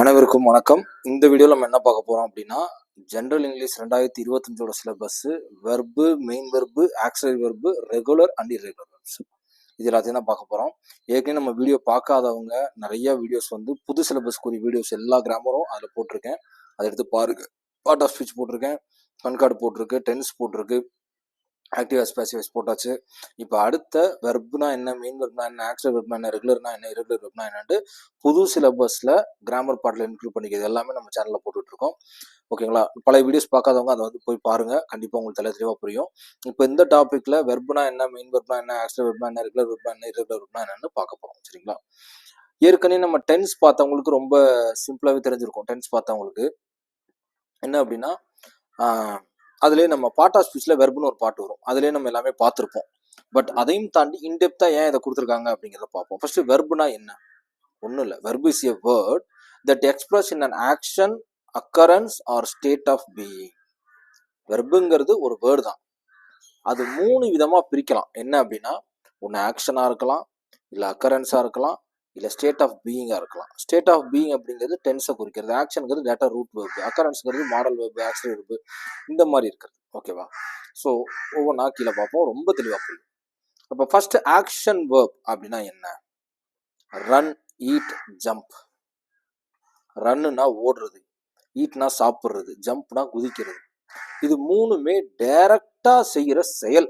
அனைவருக்கும் வணக்கம். இந்த வீடியோவில் நம்ம என்ன பார்க்க போகிறோம் அப்படின்னா, general English 2025 syllabus verb, main verb, auxiliary verb, regular and irregular verbs இது எல்லாத்தையும் தான் பார்க்க போகிறோம். ஏற்கனவே நம்ம வீடியோ பார்க்காதவங்க நிறைய வீடியோஸ் புது சிலபஸ்க்குரிய வீடியோஸ் எல்லா கிராமரும் அதில் போட்டிருக்கேன். அதை எடுத்து பாருங்க. பார்ட் ஆஃப் ஸ்பீச் போட்டிருக்கேன், கண்கார்டு போட்டிருக்கு, டென்ஸ் போட்டிருக்கு, ஆக்டிவ் பாசிவ் போட்டாச்சு. இப்போ அடுத்த வெர்ப்னா என்ன, மெயின் வெர்ப்னா என்ன, ஆக்சிலரி வெர்ப்னா என்ன, ரெகுலர்னா என்ன, இரெகுலர் வெர்ப்னா என்னன்னு புது சிலபஸ்ல கிராமர் பார்ட்ல இன்க்ளூட் பண்ணிக்கிறது எல்லாமே நம்ம சேனல்ல போட்டுட்டு இருக்கோம். ஓகேங்களா? பழைய வீடியோஸ் பார்க்காதவங்க அதை போய் பாருங்க, கண்டிப்பா உங்களுக்கு தெளிவா புரியும். இப்போ இந்த டாபிக்ல வெர்ப்னா என்ன, மெயின் வெர்ப்னா என்ன, ஆக்சிலரி வெர்ப்னா என்ன, ரெகுலர் வெர்ப்னா என்ன, இரெகுலர் வெர்ப்னா என்னன்னு பார்க்க போறோம். சரிங்களா? ஏற்கனவே நம்ம டென்ஸ் பார்த்தவங்களுக்கு ரொம்ப சிம்பிளாவே தெரிஞ்சிருக்கும். டென்ஸ் பார்த்தவங்களுக்கு என்ன அப்படின்னா, அதுலேயே நம்ம பார்ட் ஆஃப் ஸ்பீச்ல வெர்ப்னு ஒரு பாட்டு வரும். அதுலேயே நம்ம எல்லாமே பார்த்துருப்போம். பட் அதையும் தாண்டி இன்டெப்தா ஏன் இதை கொடுத்துருக்காங்க அப்படிங்கிறத பார்ப்போம். ஃபர்ஸ்ட் வெர்ப்னா என்ன? ஒன்றும் இல்லை. Verb is a word that express in an action, occurrence or state of being. வெர்புங்கிறது ஒரு வேர்டு தான். அது 3 விதமா பிரிக்கலாம். என்ன அப்படின்னா, ஒன்று ஆக்ஷனா இருக்கலாம், இல்லை அக்கரன்ஸா இருக்கலாம், இல்லை ஸ்டேட் ஆஃப் பீயிங்கா இருக்கலாம். ஸ்டேட் ஆஃப் பீயிங் அப்படிங்கிறது டென்ஸை குறிக்கிறது, ஆக்ஷனுங்கிறது டேட்டா ரூட் வெர்பு, அக்கரன்ஸ்ங்கிறது மாடல் வெர்பு, ஆக்சிலரி வெர்பு, இந்த மாதிரி இருக்கிறது. ஓகேவா? ஸோ ஒவ்வொன்றா கீழே பார்ப்போம், ரொம்ப தெளிவாக புரியும். அப்போ ஃபர்ஸ்ட் ஆக்ஷன் வெர்ப் அப்படின்னா என்ன? Run, eat, jump. ரன்னுனா ஓடுறது, ஈட்னா சாப்பிட்றது, ஜம்ப்னா குதிக்கிறது. இது மூணுமே டைரக்டா செய்யற செயல்.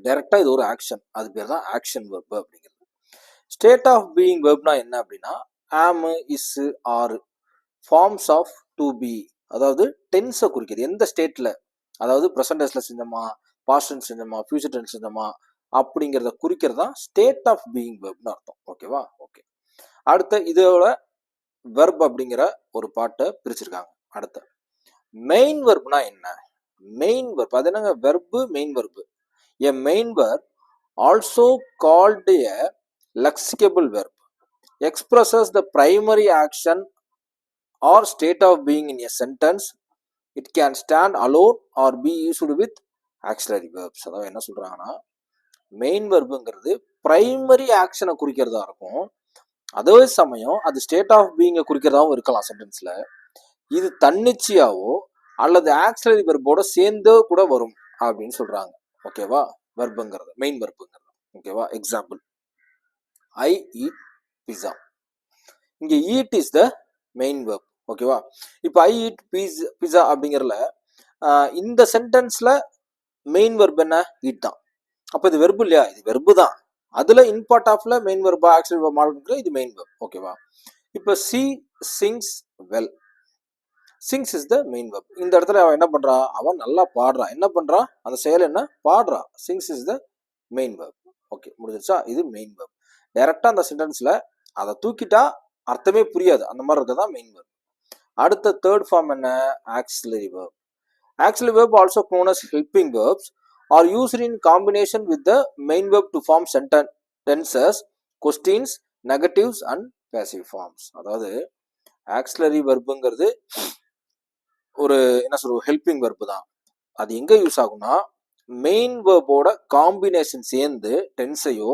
டைரக்டா இது ஒரு ஆக்ஷன், அது பேர் தான் ஆக்ஷன் வெர்ப் அப்படிங்கிறது. ஸ்டேட் ஆஃப் பீயிங் வெர்ப்னா என்ன அப்படின்னா, am, is, are, forms of to be, அதாவது டென்ஸை குறிக்கிறது. எந்த ஸ்டேட்ல, அதாவது ப்ரெசன்ட் டென்ஸ்ல செஞ்சோமா, பாஸ்ட் டென்ஸ் செஞ்சோமா, ஃபியூச்சர் டென்ஸ் செஞ்சோமா அப்படிங்கிறத குறிக்கிறது தான் ஸ்டேட் ஆஃப் பீயிங் வெர்ப்னு அர்த்தம். ஓகேவா? ஓகே. அடுத்த இதோட வெர்ப் அப்படிங்கிற ஒரு பாட்டை பிரிச்சிருக்காங்க. அடுத்த மெயின் வெர்ப்னா என்ன? மெயின் வெர்ப் அது என்னங்க? Verb, main verb. A main verb, also called a lexicable verb, expresses the primary action or state of being in a sentence. It can stand alone or be used with auxiliary verbs. அதாவது என்ன சொல்றாங்கன்னா, main வெர்புங்கிறது primary ஆக்ஷனை குறிக்கிறதா இருக்கும். அதே சமயம் அது state of பீயிங்கை குறிக்கிறதாவும் இருக்கலாம் சென்டென்ஸ்ல. இது தன்னிச்சையாவோ அல்லது ஆக்சிலரி வெர்போட சேர்ந்தோ கூட வரும் அப்படின்னு சொல்றாங்க. ஓகேவா? வெர்புங்கிறது, மெயின் வெர்புங்கிறது. ஓகேவா? Example, I eat pizza. இங்க eat is the main verb. ஓகேவா? இப்போ ஐ ஈட் பிஸா அப்படிங்கிறதுல இந்த சென்டென்ஸ்ல மெயின் வெர்ப் என்ன? ஈட் தான். அப்போ இது வெர்பு இல்லையா? இது வெர்பு தான். அதுல இன்பார்ட் ஆஃப்ல மெயின் வெர்பா ஆக்சுவலி வெர்ப் மாடல், இது மெயின் வெர்ப். ஓகேவா? இப்போ she sings well. Sings is the main verb. இந்த இடத்துல அவன் என்ன பண்றா? அவன் நல்லா பாடுறான். என்ன பண்றான்? அந்த செயல் என்ன? பாடுறா. Sings is the main verb. Okay, முடிஞ்சிருச்சா? இது மெயின் வெர்ப். டைரக்டா அந்த சென்டென்ஸ்ல அதை தூக்கிட்டா அர்த்தமே புரியாது, அந்த மாதிரி இருக்கதான் மெயின் வெர்ப். அடுத்த தேர்ட் ஃபார்ம் என்ன? Auxiliary verb. Auxiliary verb also known as helping verbs are used in combination with the main verb to form sentences, questions, negatives and passive forms. அதாவது ஆக்சிலரி வெர்புங்கிறது ஒரு என்ன சொல்றது, ஹெல்பிங் வெர்பு தான். அது எங்க use ஆகும்னா, main வெர்போட combination சேர்ந்து டென்ஸையோ,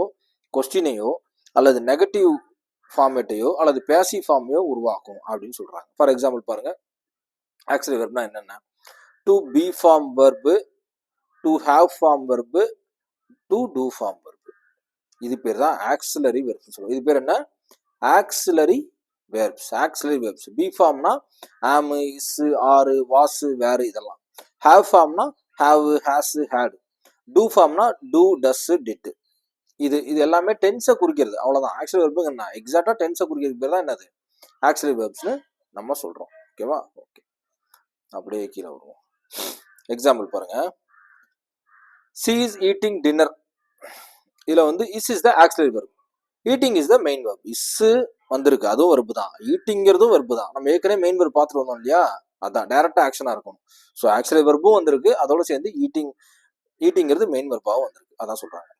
கொஸ்டினையோ, அல்லது நெகட்டிவ் ஃபார்மேட்டையோ அல்லது பேசிவ் ஃபார்மையோ உருவாக்கும் அப்படின்னு சொல்றாங்க. ஃபார் எக்ஸாம்பிள் பாருங்க, ஆக்சிலரி வெர்ப்னா என்னென்ன? To be form verb, to have form verb, to do form verb. இது பேர் தான் ஆக்சிலரி வெர்ப்ஸ் சொல்லுவோம். இது பேர் என்ன? Auxiliary verbs. Auxiliary verbs. Be ஃபார்ம்னா am, is, are, was, were இதெல்லாம். ஹேவ் ஃபார்ம்னா ஹேவ், ஹேஸ், ஹேட். டூ ஃபார்ம்னா டூ, டஸ், டிட். இது எல்லாமே டென்ஸை குறிக்கிறது. அவ்வளவுதான். ஆக்சிலரி வெர்புங்க என்ன? எக்ஸாக்டா டென்ஸை குறிக்கிறது பேர் தான் என்னது? ஆக்சிலரி வெர்ப்ஸ்னு நம்ம சொல்றோம். ஓகேவா? ஓகே, அப்படியே கீழே வருவோம். எக்ஸாம்பிள் பாருங்க, சி இஸ் ஈட்டிங் டின்னர். இதுல is is the auxiliary verb, eating is the main verb. Is வந்திருக்கு, அதுவும் வெர்பு தான். ஈட்டிங்கிறதும் வெர்பு தான். நம்ம ஏற்கனவே மெயின் வெர்ப் பார்த்துட்டு வந்தோம் இல்லையா? அதான் டைரக்டா ஆக்ஷனா இருக்கும். ஸோ ஆக்சிலரி வெர்பும் வந்திருக்கு, அதோட சேர்ந்து ஈட்டிங்கிறது மெயின் வெர்பாவும் வந்திருக்கு. அதான் சொல்றாங்க.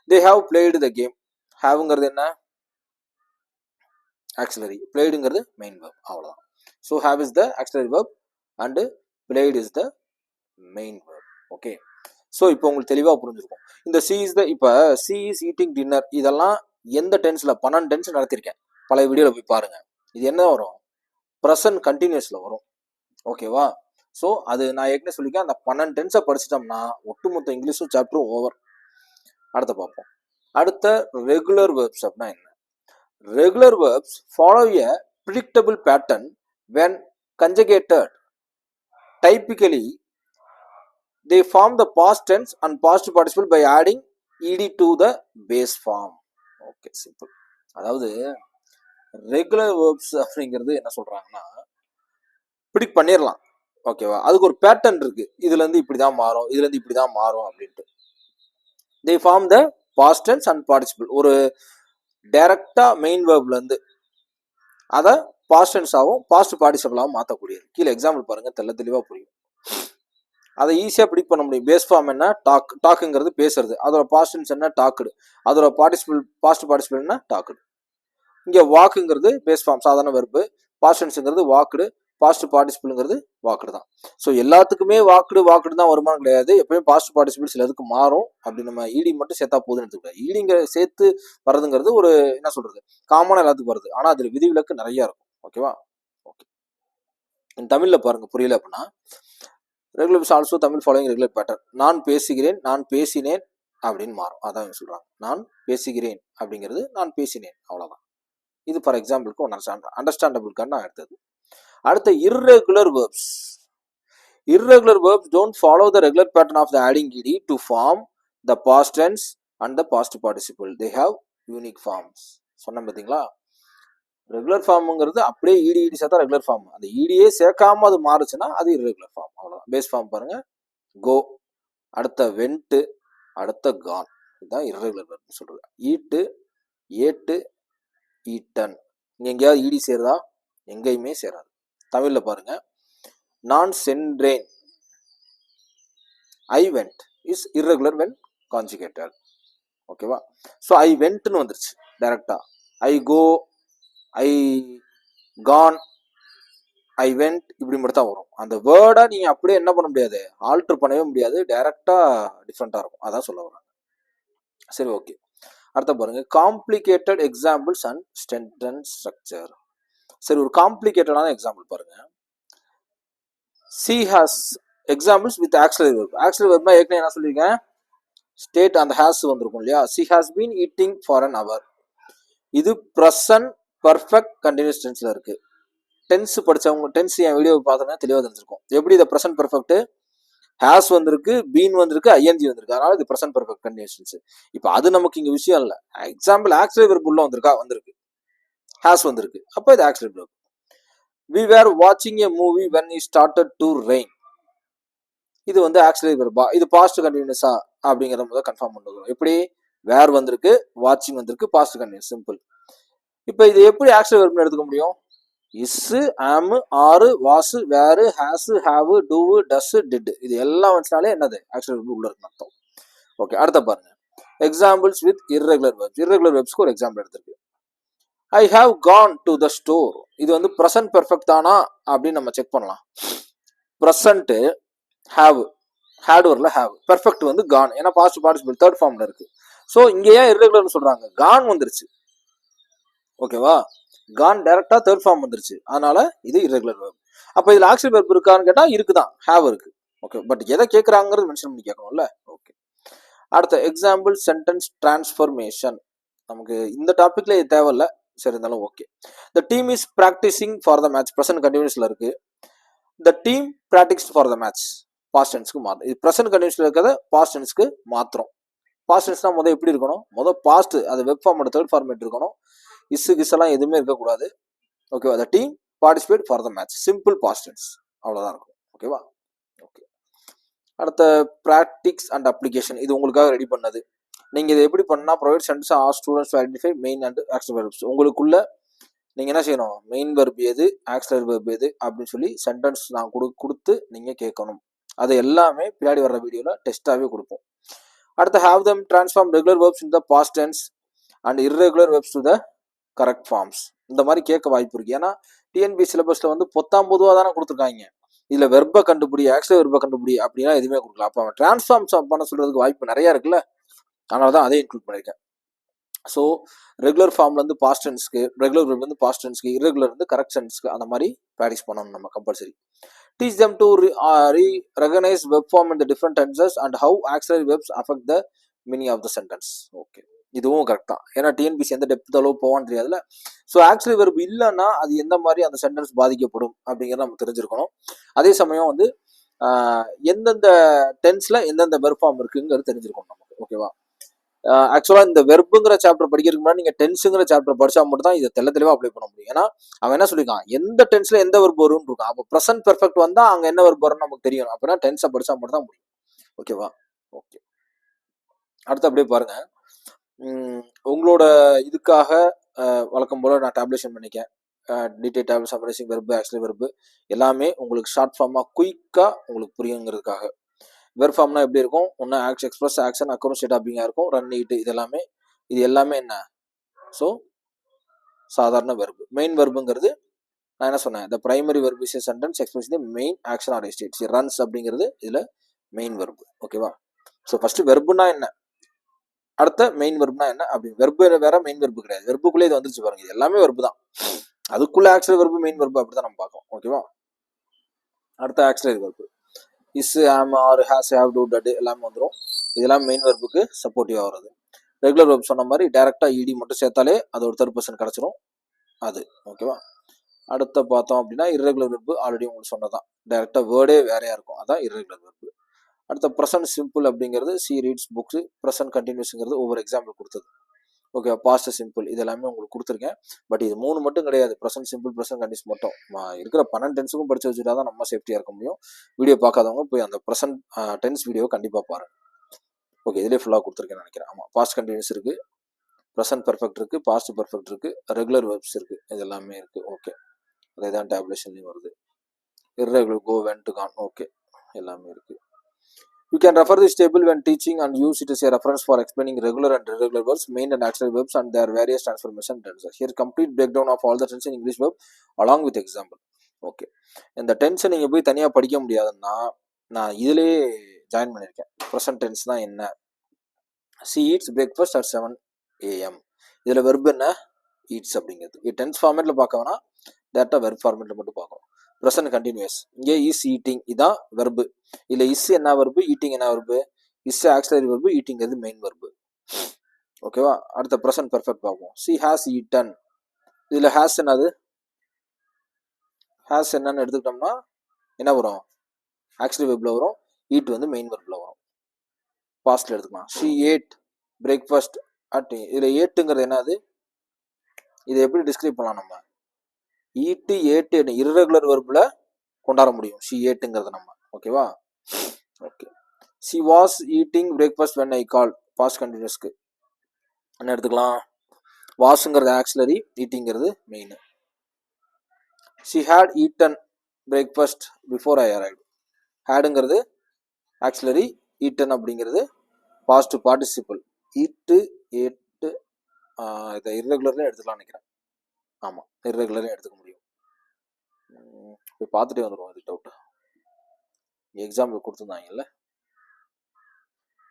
They have played the game. ஹேவ்ங்கிறது என்ன? ஆக்சிலரி. பிளேடுங்கிறது மெயின் வெர்ப். அவ்வளவுதான். So have is the auxiliary verb and played is the main verb. Okay, so இப்போ உங்களுக்கு தெளிவாக புரிஞ்சிருக்கும். இந்த சி இஸ் த, இப்போ சி இஸ் ஈட்டிங் டின்னர் இதெல்லாம் எந்த டென்ஸ்ல? 12 டென்ஸ் நடத்திருக்கேன், பழைய வீடியோவில் போய் பாருங்க. இது என்ன வரும்? ப்ரெசன்ட் கண்டினியூஸ்ல வரும். ஓகேவா? ஸோ அது நான் ஏற்கனவே சொல்லியிருக்கேன், அந்த 12 டென்ஸை படிச்சிட்டோம்னா ஒட்டுமொத்த இங்கிலீஷும் சாப்டரும் ஓவர். அடுத்து பார்ப்போம். அடுத்த ரெகுலர் வேர்ப்ஸ் அப்படின்னா என்ன? Regular verbs follow a predictable pattern when conjugated. Typically, they form the past tense and past participle by adding ed to the base form. Okay, simple. அதாவது ரெகுலர் வேர்ப்ஸ் அப்படிங்கிறது என்ன சொல்றாங்கன்னா, predict பண்ணிடலாம். ஓகேவா? அதுக்கு ஒரு பேட்டர்ன் இருக்கு, இதுல இருந்து இப்படிதான் மாறும், இதுல இருந்து இப்படிதான் மாறும் அப்படின்ட்டு. they form the past tense and participle. ஒரு டைரக்டா மெயின் வேர்ப்ல இருந்து அதை பாஸ்ட் டென்ஸாகவும் பாஸ்ட் பார்ட்டிசிபிளாகவும் மாற்றக்கூடியது. கீழே எக்ஸாம்பிள் பாருங்க, தெளிவாக புரியும். அதை ஈஸியாக ப்ரிடிக்ட் பண்ண முடியும். பேஸ் ஃபார்ம் என்ன? டாக்குங்கிறது பேசுறது. அதோட பாஸ்ட் டென்ஸ் என்ன? டாக்குடு. அதோட பாஸ்ட் பார்ட்டிசிபிள் என்ன? டாக்குடு. இங்கே வாக்குங்கிறது பேஸ் ஃபார்ம், சாதாரண வெர்பு. பாஸ்ட் டென்ஸுங்கிறது வாக்குடு. பாஸ்ட் பார்ட்டிசிபிள்ங்கிறது வாக்குடு தான். ஸோ எல்லாத்துக்குமே வாக்குடு தான் வருமானம் கிடையாது. எப்பயும் பாஸ்ட் பார்ட்டிசிபிள் சில இதுக்கு மாறும். அப்படி நம்ம ஈடி மட்டும் சேர்த்தா போதுன்னு எடுத்துக்கிட்டோம். ஈடிங்க சேர்த்து வர்றதுங்கிறது ஒரு என்ன சொல்றது, காமனாக எல்லாத்துக்கும் வருது. ஆனால் அதில் விதிவிலக்கு நிறைய இருக்கும். ஓகேவா? ஓகே. தமிழ்ல பாருங்க, புரியல அப்படின்னா, regular also Tamil following regular pattern. நான் பேசுகிறேன், நான் பேசினேன் அப்படின்னு மாறும். அதான் சொல்றாங்க. நான் பேசுகிறேன் அப்படிங்கிறது நான் பேசினேன், அவ்வளவுதான். இது ஃபார் எக்ஸாம்பிளுக்கு அண்டர்ஸ்டாண்டபிள்கான நான் எடுத்தது. அடுத்த irregular verbs. Irregular verbs don't follow the regular pattern of the adding ed to form the past tense and the past participle. They have unique forms. சொன்ன பார்த்தீங்களா? ரெகுலர் ஃபார்முங்கிறது அப்படியே இடி சேர்த்தா ரெகுலர் ஃபார்ம். அந்த இடியே சேர்க்காம அது மாறுச்சுன்னா அது இர்ரெகுலர் ஃபார்ம், அவ்வளோதான். பேஸ் ஃபார்ம் பாருங்க, கோ, அடுத்த வென்ட்டு, அடுத்த கான். இதுதான் இர்ரெகுலர் வெர்ப்னு சொல்றது. ஈட்டு, ஏட்டு, ஈட்டன். இங்க எங்கேயாவது இடி சேருதா? எங்கேயுமே சேராது. தமிழ்ல பாருங்க, நான் சென்றேன், I went is irregular when conjugated. ஓகேவா? ஸோ ஐ வென்ட்னு வந்துருச்சு டைரக்டா. ஐ கோ, ஐ கான், ஐ வென்ட், இப்படி மட்டும் தான் வரும். அந்த வேர்டை நீங்க அப்படியே என்ன பண்ண முடியாது, ஆல்டர் பண்ணவே முடியாது. டைரக்டா டிஃப்ரெண்டா இருக்கும். அதான் சொல்ல வராங்க. சரி, ஓகே. அடுத்த பாருங்க, complicated examples and sentence structure. சரி, ஒரு காம்ப்ளிகேட்டடான எக்ஸாம்பிள் பாருங்க. She has examples with auxiliary verb. Auxiliary வெர்ப்னா ஏற்கனவே என்ன சொல்லியிருக்கேன், ஸ்டேட் அந்த ஹாஸ் வந்திருக்கும் இல்லையா? She has been eating for an hour. இது ப்ரெசன்ட் பர்ஃபெக்ட் கண்டினியூஸ் டென்ஸ்ல இருக்கு. டென்ஸ் படிச்சவங்க, டென்ஸ் என் வீடியோ பார்த்தோன்னா தெளிவாக தெரிஞ்சிருக்கும். எப்படி இதை ப்ரெசன்ட் பர்ஃபெக்ட், ஹேஸ் வந்திருக்கு, பீன் வந்திருக்கு, ஐஎன்ஜி வந்திருக்கு. அதனால இது ப்ரெசன்ட் பர்ஃபெக்ட் கண்டினியூஸ் டென்ஸ். இப்போ அது நமக்கு இங்க விஷயம் இல்லை. எக்ஸாம்பிள் ஆக்சிலரி வெர்ப் உள்ள வந்திருக்கு, ஹேஸ் வந்திருக்கு, அப்போ இது auxiliary verb. we were watching a movie when it started to rain. இது வந்து ஆக்சிலரி வெர்பா, இது பாஸ்ட் கண்டினியூஸா அப்படிங்கிறத முதல்ல கன்ஃபார்ம் பண்ணுறோம். எப்படி வேர் வந்திருக்கு, வாட்சிங் வந்திருக்கு, பாஸ்ட் கண்டினியூஸ், சிம்பிள். இப்போ இது எப்படி ஆக்சிலரி வெர்ப்னு எடுத்துக்க முடியும்? Is, am, are, was, were, has, have, do, does, did, இது எல்லாம் வச்சுனாலே என்னது ஆக்சிலரி வெர்ப் உள்ள இருக்குன்னு அர்த்தம். ஓகே, அடுத்த பாருங்க, examples with irregular verbs. Irregular வெர்ப்ஸ்க்கு ஒரு எக்ஸாம்பிள் எடுத்திருக்கு. I have gone to the store. இது வந்து ப்ரெசன்ட் பெர்ஃபெக்ட் தானா அப்படின்னு நம்ம செக் பண்ணலாம். ப்ரெசன்ட் ஹாவ், ஹேட் வரல ஹாவ், பெர்ஃபெக்ட் வந்து கான், ஏன்னா பாஸ்ட் பார்ட்டிசிபிள் தேர்ட் ஃபார்ம்ல இருக்கு. ஸோ இங்க ஏன் இர்ரெகுலர்னு சொல்றாங்க? கான் வந்துருச்சு. ஓகேவா? கான் டைரக்டா தேர்ட் ஃபார்ம் வந்துருச்சு, அதனால இது இர்ரெகுலர் வெர்ப். அப்ப இதுல ஆக்சிலரி வெர்ப் இருக்கான்னு கேட்டா இருக்குதான், ஹேவ் இருக்கு. ஓகே, பட் எதை கேட்கறாங்கிறது மென்ஷன் பண்ணி கேட்கணும்ல. ஓகே, அடுத்த எக்ஸாம்பிள் சென்டென்ஸ் டிரான்ஸ்ஃபர்மேஷன். நமக்கு இந்த டாபிக்ல இது தேவையில்ல, சரி இருந்தாலும் okay. The team is practising for the match. Present கண்டினியூஸ்ல இருக்கு. The team practise for the match, past டென்ஸ்க்கு மாறும். இது ப்ரெசன்ட் கண்டினியூஸ்ல இருக்கிறத பாஸ்ட் டென்ஸ்க்கு மாத்திரம். பாஸ்ட் டென்ஸ்னா முதல் எப்படி இருக்கணும்? முதல் பாஸ்ட், அது வெப் ஃபார்மோட தேர்ட் ஃபார்மேட் இருக்கணும். இஸ்ஸு கிஸ்ஸெல்லாம் எதுவுமே இருக்கக்கூடாது. ஓகேவா? The team participate for the match, simple past tense, அவ்வளோதான் இருக்கும். ஓகேவா? ஓகே, அடுத்த ப்ராக்டிக்ஸ் அண்ட் அப்ளிகேஷன். இது உங்களுக்காக ரெடி பண்ணது. நீங்கள் இதை எப்படி பண்ணால் provide sentence are students identify main and auxiliary verbs. உங்களுக்குள்ள நீங்கள் என்ன செய்யணும், மெயின் வெர்ப் எது, ஆக்சிலரி வெர்ப் எது அப்படின்னு சொல்லி சென்டென்ஸ் நான் கொடுத்து நீங்கள் கேட்கணும். அது எல்லாமே பின்னாடி வர்ற வீடியோவில் டெஸ்ட்டாகவே கொடுப்போம். அடுத்து have them transform regular verbs in the past tense and irregular verbs to the correct forms. இந்த மாதிரி கேட்க வாய்ப்பு இருக்கு. ஏன்னா டிஎன்பி சிலபஸ்ல வந்து பொதுவாக தானே கொடுத்துருக்காங்க. இதுல வெர்பை கண்டுபிடி, ஆக்சிலரி வெர்பை கண்டுபிடி அப்படின்னா எதுவுமே கொடுக்கல. அப்போ அவன் டிரான்ஸ்ஃபார்ம் பண்ண சொல்றதுக்கு வாய்ப்பு நிறைய இருக்குல்ல, அதனால தான் அதை இன்க்ளூட் பண்ணியிருக்கேன். ஸோ ரெகுலர் ஃபார்ம்லேருந்து பாஸ்ட் டென்ஸ்க்கு, ரெகுலர் வெர்ப்லேருந்து பாஸ்ட் டென்ஸ்க்கு, irregular வந்து கரெக்ட் டென்ஸ்க்கு அந்த மாதிரி ப்ராக்டிஸ் பண்ணணும் நம்ம compulsory. Teach them to recognize verb form in the different tenses and how auxiliary verbs affect the meaning of the sentence. Okay, இதுவும் கரெக்ட் தான். ஏன்னா டிஎன்பிசி எந்த டெப்த் அளவு போவான்னு தெரியாதுல்ல. ஸோ ஆக்சுவலி வெர்ப் இல்லைன்னா அது எந்த மாதிரி அந்த சென்டென்ஸ் பாதிக்கப்படும் அப்படிங்கிறத நம்ம தெரிஞ்சிருக்கணும். அதே சமயம் வந்து எந்தெந்த டென்ஸ்ல எந்தெந்த வெர்ப் ஃபார்ம் இருக்குங்கிறது தெரிஞ்சிருக்கணும் நமக்கு. ஓகேவா? ஆக்சுவலா இந்த வெர்புங்கிற சாப்டர் படிக்கிறதுக்கு முன்னாடி நீங்க டென்ஸுங்கிற சாப்டர் படிச்சா மட்டும் தான் இதை தெளிவா அப்ளை பண்ண முடியும். ஏன்னா அவன் என்ன சொல்லியிருக்கான், எந்த டென்ஸ்ல எந்த வெர்ப் வரும்னு இருக்கும். அப்போ ப்ரெசன்ட் பெர்ஃபெக்ட் வந்தா அங்க என்ன வெர்ப் வரும்னு நமக்கு தெரியும். அப்படின்னா டென்ஸை படிச்சா மட்டும் தான் முடியும். ஓகேவா? ஓகே, அடுத்து அப்படியே பாருங்க. உங்களோட இதுக்காக வழக்கம் போல நான் டேப்லேஷன் பண்ணிக்கேன். Detail table summarising verb, actually verb எல்லாமே உங்களுக்கு ஷார்ட் ஃபார்மாக குயிக்காக உங்களுக்கு புரியுங்கிறதுக்காக. வெர்ப் ஃபார்ம்னா எப்படி இருக்கும்? ஒன்று action, express, action, account, state அப்படிங்க இருக்கும். ரன், ஈட், இது எல்லாமே என்ன? ஸோ சாதாரண வெர்பு. மெயின் வெர்புங்கிறது நான் என்ன சொன்னேன், இந்த primary verb is sentence express the main action or state. Runs அப்படிங்கிறது இதில் மெயின் வெர்பு. ஓகேவா? ஸோ ஃபர்ஸ்ட் வெர்புனா என்ன, அடுத்த மெயின் வெர்ப்னா என்ன அப்படி. வெர்பு வேற, மெயின் வெர்பு கிடையாது. வெர்புக்குள்ளே இது வந்துருச்சு பாருங்க, இது எல்லாமே வெர்பு தான். அதுக்குள்ள ஆக்சுவல் வெர்பு, மெயின் வெர்பு அப்படிதான் நம்ம பார்க்கணும். ஓகேவா? அடுத்த ஆக்சுவலரி வெர்பு இஸ், ஆம், ஆர், ஹேஸ், ஹேவ், டு, டட் எல்லாமே வந்துடும். இதெல்லாம் மெயின் வெர்புக்கு சப்போர்ட்டிவாக வருது. ரெகுலர் வெர்ப் சொன்ன மாதிரி டேரக்டா இடி மட்டும் சேர்த்தாலே அது ஒரு 30% கிடைச்சிரும் அது. ஓகேவா? அடுத்த பார்த்தோம் அப்படின்னா இர்ரெகுலர் வெர்பு ஆல்ரெடி உங்களுக்கு சொன்னதான், டேரக்டா வேர்டே வேறையா இருக்கும், அதான் இர்ரெகுலர் வெர்பு. அடுத்த ப்ரெசன்ட் சிம்பிள் அப்படிங்கிறது சி ரீட்ஸ் புக்ஸ், ப்ரெசன்ட் கண்டினியூஸ்ங்கிறது ஒவ்வொரு எக்ஸாம்பிள் கொடுத்தது. ஓகே, பாஸ்ட் சிம்பிள் இது எல்லாமே உங்களுக்கு கொடுத்துருக்கேன். பட் இது 3 மட்டும் கிடையாது, ப்ரெசன்ட் சிம்பிள், ப்ரெசன்ட் கண்டினியூஸ் மட்டும். இருக்கிற 12 டென்ஸுக்கும் படிச்சு வச்சுட்டா தான் நம்ம சேஃப்டியா இருக்க முடியும். வீடியோ பார்க்காதவங்க போய் அந்த ப்ரெசன்ட் டென்ஸ் வீடியோ கண்டிப்பா பாருங்க. ஓகே, இதுலேயே ஃபுல்லாக கொடுத்துருக்கேன்னு நினைக்கிறேன். ஆமாம், பாஸ்ட் கண்டினியூஸ் இருக்கு, ப்ரெசன்ட் பெர்ஃபெக்ட் இருக்கு, பாஸ்ட் பெர்ஃபெக்ட் இருக்கு, ரெகுலர் வெர்ப்ஸ் இருக்கு, இது எல்லாமே இருக்கு. ஓகே, அதே தான் டேப்லேஷன்லையும் வருது. இர்ரெகுலர், கோ, வென்ட், கான், ஓகே எல்லாமே இருக்கு. You can refer this table when teaching and use it as a reference for explaining regular and irregular verbs, main and auxiliary verbs and their various transformation tenses. Here complete breakdown of all the tense in English verb along with example. Okay, இந்த டென்ஸை நீங்கள் போய் தனியாக படிக்க முடியாதுன்னா நான் இதிலேயே join பண்ணியிருக்கேன். Present tense தான் என்ன, she eats breakfast at 7 AM. இதில் வெர்பு என்ன, ஈட்ஸ் அப்படிங்கிறது. இது டென்ஸ் ஃபார்மேட்டில் பார்க்க வேணா, டேரெக்டாக வெர்ப் ஃபார்மேட்டில் மட்டும் பார்க்கணும். ப்ரெசன்ட் கண்டினியூஸ், இங்கே இஸ் ஈட்டிங் இதான் வெர்பு. இல்லை இஸ் என்ன வெர்பு, ஈட்டிங் என்ன வெர்பு, இஸ் ஆக்சிலரி வெர்பு, ஈட்டிங்கிறது மெயின் வெர்பு. ஓகேவா? அடுத்த ப்ரெசன்ட் பெர்ஃபெக்ட் பார்ப்போம். சி ஹேஸ் ஈட்டன், இதில் ஹேஸ் என்னது, ஹேஸ் என்னன்னு எடுத்துக்கிட்டோம்னா என்ன வரும், ஆக்சிலரி வெர்பில் வரும், ஈட் வந்து மெயின் வெர்பில் வரும். பாஸ்ட்ல எடுத்துக்கலாம். ஷி ஏட் பிரேக்ஃபாஸ்ட் அட், இதில் ஏட்டுங்கிறது என்னது, இதை எப்படி டிஸ்கிரைப் பண்ணலாம் நம்ம, ஈட்டு ஏட்டு இர்ரெகுலர் வெர்பில் கொண்டாட முடியும் ஷி ஏட்டுங்கிறது நம்ம. ஓகேவா? Okay, she was eating breakfast when I call, past கண்டினியூஸ்க்கு என்ன எடுத்துக்கலாம், வாஸுங்கிறது ஆக்சிலரி, ஈட்டிங்கிறது main. She had eaten breakfast before I arrive, ஹேடுங்கிறது ஆக்சிலரி, ஈட்டன் அப்படிங்கிறது பாஸ்ட் பார்ட்டிசிபிள். ஈட்டு ஏட்டு இதை இர்ரெகுலர்லேயும் எடுத்துக்கலாம் நினைக்கிறேன். ஆமாம், இர்ரெகுலரையும் எடுத்துக்க முடியும். போய் பார்த்துட்டே வந்துடுவோம், இது டவுட். எக்ஸாம்பிள் கொடுத்துருந்தாங்கல்ல,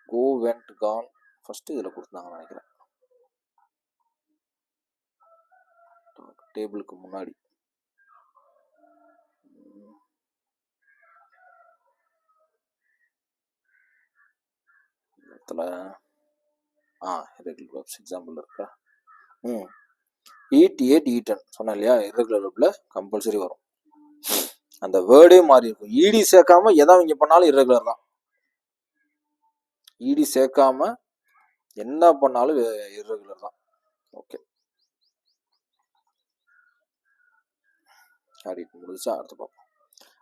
கோ, வென்ட், கான் ஃபர்ஸ்ட் இதில் கொடுத்துருந்தாங்கன்னு நினைக்கிறேன், டேபிளுக்கு முன்னாடி. இடத்துல இர்ரெகுலர் வெர்ப்ஸ் எக்ஸாம்பிள் இருக்கா, ஈட் ஏட் ஈட்டன் சொன்னேன் இல்லையா, இர்ரெகுலர் வெர்பில் கம்பல்சரி வரும். அந்த வேர்டே மாறி இருக்கும். இடி சேர்க்காம எதை இங்க பண்ணாலும் இர்ரெகுலர் தான். இடி சேர்க்காம என்ன பண்ணாலும் இர்ரெகுலர் தான். ஓகே, முடிச்சா அடுத்து பார்ப்போம்.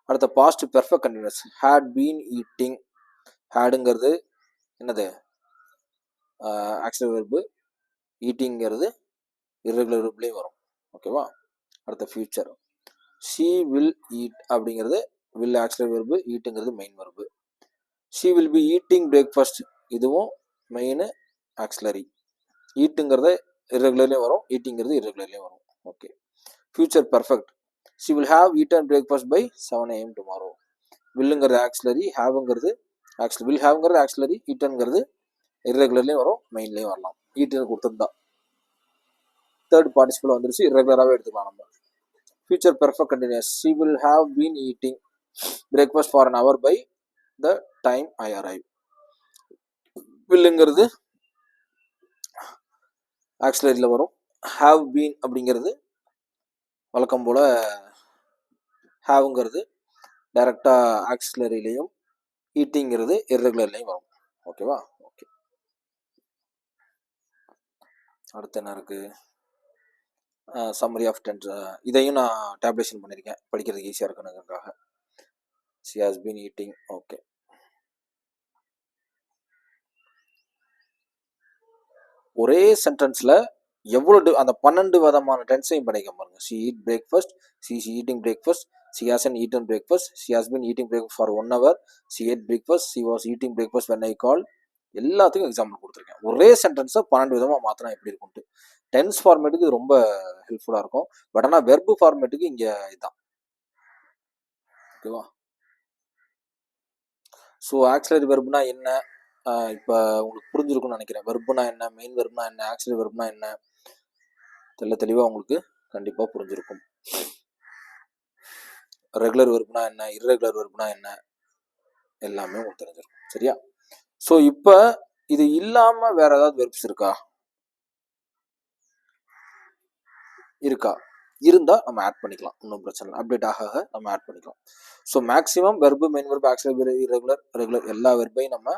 அடுத்த past perfect continuous, had been eating, ஹேடுங்கிறது என்னது, ஆக்சிலரி வெர்பு, ஈட்டிங்கிறது இர்ரெகுலர் வெர்ப்லேயும் வரும். ஓகேவா? அடுத்த ஃபியூச்சர், ஷீ வில் ஈட் அப்படிங்கிறது வில் ஆக்சிலரி வெர்பு, ஈட்டுங்கிறது main verb. She will be eating breakfast, இதுவும் மெயின் ஆக்சிலரி, ஈட்டுங்கிறத இர்ரெகுலர்லேயும் வரும், ஈட்டிங்கிறது இர்ரெகுலர்லேயும் வரும். Okay, future perfect, she will have eaten breakfast by 7 AM tomorrow. வில்லுங்கிறது ஆக்சிலரி, ஹாவுங்கிறது ஆக்சிலரி, வில் ஹாவுங்கிறது ஆக்சிலரி, ஈட்டன்ங்கிறது இர்ரெகுலர்லேயும் வரும், மெயின்லேயும் வரலாம். ஈட்டுன்னு கொடுத்துருந்தா தேர்ட் பார்ட்டிசிபிள் வந்துருச்சு, irregular-ஆவே எடுத்துக்கலாம் நம்ம. Future perfect continuous. She will have been eating breakfast for an hour by the time I arrive. willங்கிறது ஆக்சிலரியில் வரும். have been அப்படிங்கிறது வழக்கம் போல் ஹாவ்ங்கிறது டைரெக்டாக ஆக்சிலரியிலையும், ஈட்டிங்கிறது இர்ரெகுலர்லையும் வரும். ஓகேவா? ஓகே. அடுத்து என்ன இருக்குது? Summary of tense. இதையும் நான் டேப்லேஷன் பண்ணியிருக்கேன் படிக்கிறதுக்கு ஈஸியாக இருக்கணுங்கிறதுக்காக. she has been eating. Okay. ஒரே சென்டென்ஸில் எவ்வளோ அந்த 12 விதமான டென்ஸையும் பண்ணிக்க பாருங்க. she eat breakfast, she is eating breakfast, she hasn't eaten breakfast, she has been eating breakfast for 1 hour, she ate breakfast, she was eating breakfast when I called. எல்லாத்துக்கும் example கொடுத்துருக்கேன். ஒரே சென்டென்ஸை 12 விதமாக மாற்றினா எப்படி இருக்கும்ட்டு. டென்ஸ் ஃபார்மேட்டுக்கு இது ரொம்ப ஹெல்ப்ஃபுல்லாக இருக்கும். பட் ஆனால் வெர்பு ஃபார்மேட்டுக்கு இங்கே இதுதான். ஓகேவா? ஸோ ஆக்சிலரி வெர்புனா என்ன, இப்போ உங்களுக்கு புரிஞ்சிருக்கும்னு நினைக்கிறேன். வெர்புனா என்ன, மெயின் வெர்புனா என்ன, ஆக்சிலரி வெர்புனா என்ன, தெளிவாக உங்களுக்கு கண்டிப்பாக புரிஞ்சிருக்கும். ரெகுலர் வெர்புனா என்ன, இர்ரெகுலர் வெர்புனா என்ன, எல்லாமே உங்களுக்கு தெரிஞ்சிருக்கும். சரியா? ஸோ இப்போ இது இல்லாமல் வேற ஏதாவது வெர்ப்ஸ் இருக்கா? இருந்தால் நம்ம ஆட் பண்ணிக்கலாம், ஒன்றும் பிரச்சனை இல்லை. அப்டேட் ஆக நம்ம ஆட் பண்ணிக்கலாம். So maximum verb, main verb, auxiliary, irregular, regular எல்லா வெர்பையும் நம்ம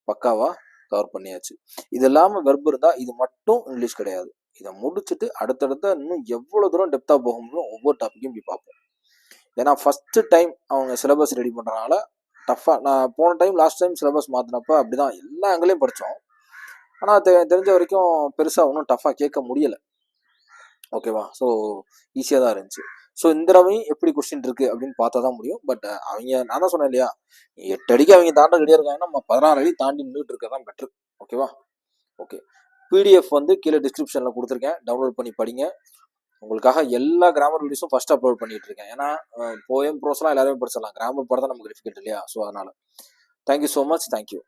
பக்காவாக கவர் பண்ணியாச்சு. இது இல்லாமல் வெர்பு இருந்தால் இது மட்டும் இங்கிலீஷ் கிடையாது. இதை முடிச்சுட்டு அடுத்தடுத்த இன்னும் எவ்வளோ தூரம் டெப்த்தாக போகும்னு ஒவ்வொரு டாப்பிக்கும் போய் பார்ப்போம். ஏன்னா ஃபஸ்ட்டு டைம் அவங்க சிலபஸ் ரெடி பண்ணுறதுனால டஃப்பாக. நான் போன டைம் லாஸ்ட் டைம் சிலபஸ் மாற்றினப்போ அப்படி தான் எல்லா ஆங்கிலையும் படித்தோம். ஆனால் தெரிஞ்ச வரைக்கும் பெருசாக ஒன்றும் டஃப்பாக கேட்க முடியலை. ஓகேவா? ஸோ ஈஸியாக தான் இருந்துச்சு. ஸோ இந்த தடவையும் எப்படி கொஸ்டின் இருக்குது அப்படின்னு பார்த்தா தான் முடியும். பட் அவங்க நான் தான் சொன்னேன் இல்லையா, 8 அடிக்கு அவங்க தாண்ட ரெடியாக இருக்காங்கன்னா நம்ம 16 அடி தாண்டி நின்றுட்டு இருக்க தான் பெட்ரு. ஓகேவா? ஓகே. பிடிஎஃப் வந்து கீழே டிஸ்கிரிப்ஷனில் கொடுத்துருக்கேன், டவுன்லோட் பண்ணி படிங்க. உங்களுக்காக எல்லா கிராமர் வீடியோஸும் ஃபஸ்ட் அப்லோட் பண்ணிட்டு இருக்கேன். ஏன்னா போயம் ப்ரோஸ்லாம் எல்லாருமே படிச்சிடலாம், கிராமர் படம் தான் நமக்கு டிஃபிகல்ட் இல்லையா? ஸோ அதனால் தேங்க்யூ ஸோ மச். தேங்க்யூ.